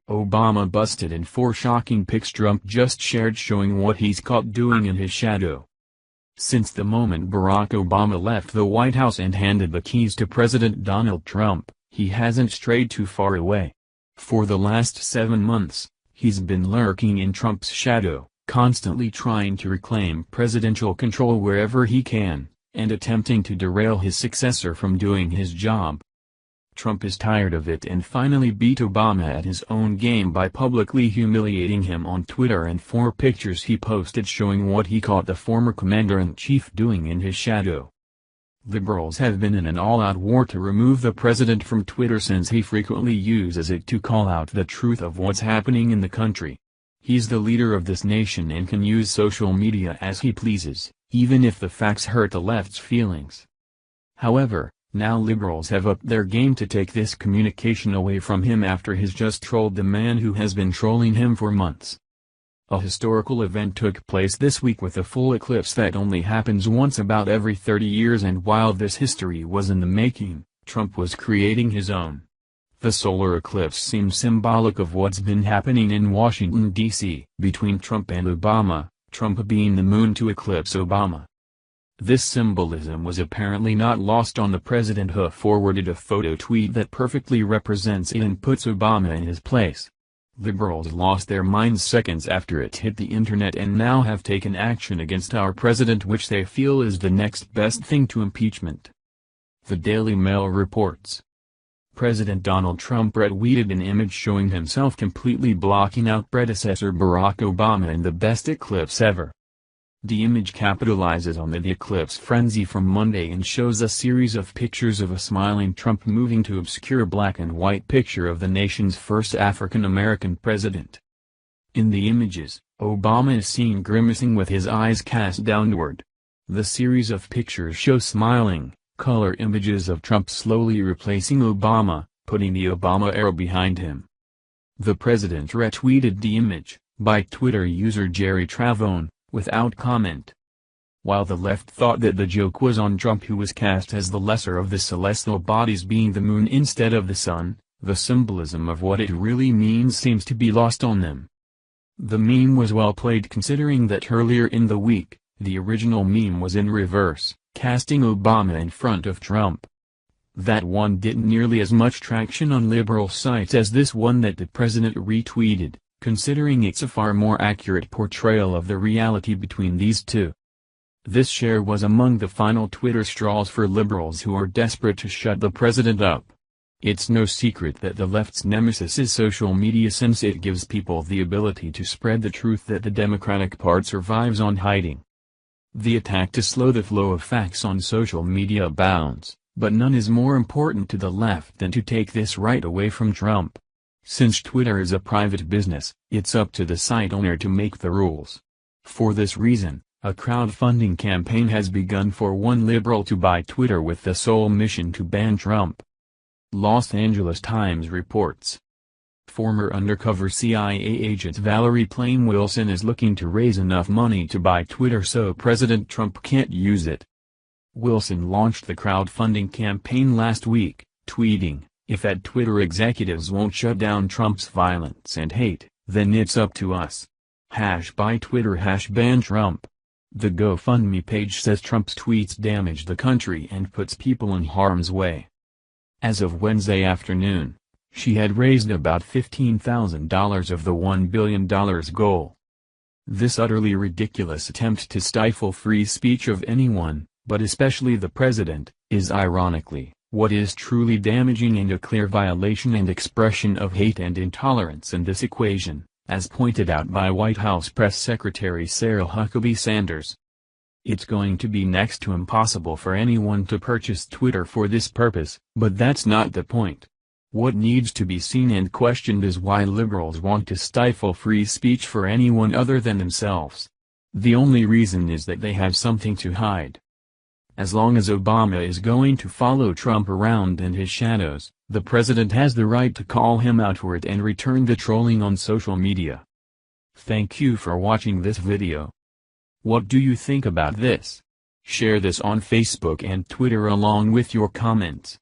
Obama busted in 4 shocking pics Trump just shared showing what he's caught doing in his shadow. Since the moment Barack Obama left the White House and handed the keys to President Donald Trump, he hasn't strayed too far away. For the last 7 months, he's been lurking in Trump's shadow, constantly trying to reclaim presidential control wherever he can, and attempting to derail his successor from doing his job. Trump is tired of it and finally beat Obama at his own game by publicly humiliating him on Twitter and 4 pictures he posted showing what he caught the former commander-in-chief doing in his shadow. Liberals have been in an all-out war to remove the president from Twitter since he frequently uses it to call out the truth of what's happening in the country. He's the leader of this nation and can use social media as he pleases, even if the facts hurt the left's feelings. However, now liberals have upped their game to take this communication away from him after he's just trolled the man who has been trolling him for months. A historical event took place this week with a full eclipse that only happens once about every 30 years, and while this history was in the making, Trump was creating his own. The solar eclipse seems symbolic of what's been happening in Washington, D.C. between Trump and Obama, Trump being the moon to eclipse Obama. This symbolism was apparently not lost on the president, who forwarded a photo tweet that perfectly represents it and puts Obama in his place. Liberals lost their minds seconds after it hit the internet and now have taken action against our president, which they feel is the next best thing to impeachment. The Daily Mail reports. President Donald Trump retweeted an image showing himself completely blocking out predecessor Barack Obama in the best eclipse ever. The image capitalizes on the eclipse frenzy from Monday and shows a series of pictures of a smiling Trump moving to obscure black and white picture of the nation's first African-American president. In the images, Obama is seen grimacing with his eyes cast downward. The series of pictures show smiling, color images of Trump slowly replacing Obama, putting the Obama era behind him. The president retweeted the image, by Twitter user Jerry Travone, without comment. While the left thought that the joke was on Trump, who was cast as the lesser of the celestial bodies, being the moon instead of the sun, the symbolism of what it really means seems to be lost on them. The meme was well played considering that earlier in the week, the original meme was in reverse, casting Obama in front of Trump. That one didn't nearly as much traction on liberal sites as this one that the president retweeted, considering it's a far more accurate portrayal of the reality between these two. This share was among the final Twitter straws for liberals who are desperate to shut the president up. It's no secret that the left's nemesis is social media, since it gives people the ability to spread the truth that the Democratic Party survives on hiding. The attack to slow the flow of facts on social media abounds, but none is more important to the left than to take this right away from Trump. Since Twitter is a private business, it's up to the site owner to make the rules. For this reason, a crowdfunding campaign has begun for one liberal to buy Twitter with the sole mission to ban Trump. Los Angeles Times reports. Former undercover CIA agent Valerie Plame Wilson is looking to raise enough money to buy Twitter so President Trump can't use it. Wilson launched the crowdfunding campaign last week, tweeting, "If at Twitter executives won't shut down Trump's violence and hate, then it's up to us. #buy Twitter #ban Trump." The GoFundMe page says Trump's tweets damage the country and puts people in harm's way. As of Wednesday afternoon, she had raised about $15,000 of the $1 billion goal. This utterly ridiculous attempt to stifle free speech of anyone, but especially the president, is ironically what is truly damaging and a clear violation and expression of hate and intolerance in this equation, as pointed out by White House Press Secretary Sarah Huckabee Sanders. It's going to be next to impossible for anyone to purchase Twitter for this purpose, but that's not the point. What needs to be seen and questioned is why liberals want to stifle free speech for anyone other than themselves. The only reason is that they have something to hide. As long as Obama is going to follow Trump around in his shadows, the president has the right to call him out for it and return the trolling on social media. Thank you for watching this video. What do you think about this? Share this on Facebook and Twitter along with your comments.